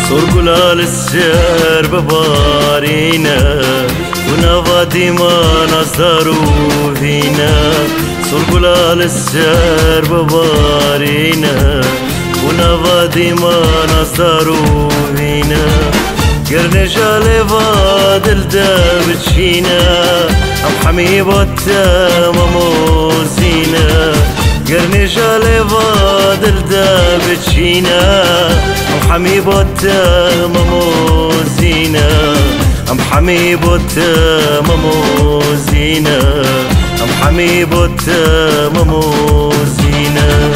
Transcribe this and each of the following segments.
صرقلال السر ببارينا ونفادي ما نصدروا فينا صرقلال السر ببارينا ونفادي ما نصدروا فينا قرنش على فادل دابتشينا أم حميبتا مموزينا قرنش على فادل دابتشينا أم حميبتا مموزينا أم حميبتا مموزينا أم حميبتا مموزينا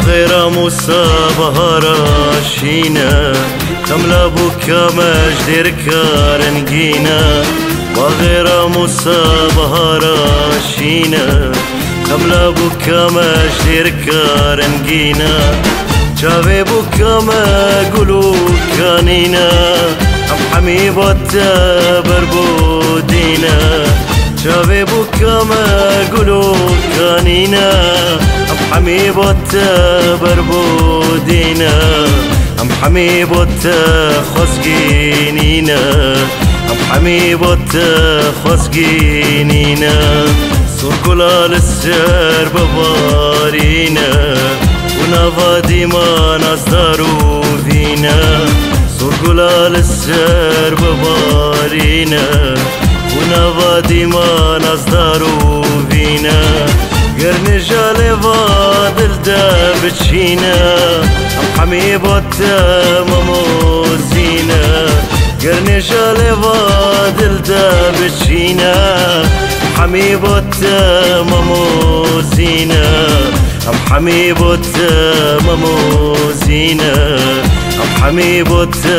غير موسى بهراشينا كملا بوكا مجدير كارنجينا وغير موسى بهراشينا كملا بوكا مجدير كارنجينا جابي بوكا ما قولوا كانينا أم حميبتا بربودينا جابي بوكا ما قولوا كانينا أم حميبتا بربودينا أم حميبتا خسقينينا أم حميبتا خسقينينا صرقلال السر ببارينا ونفادي ما نصدروا فينا صرقلال السر ببارينا ونفادي ما نصدروا فينا قرنش على فادل دابتشينا أم حميبتا مموزينا قرنش على فادل دابتشينا أم حميبتا مموزينا أم حميبتا مموزينا أم حميبتا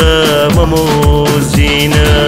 مموزينا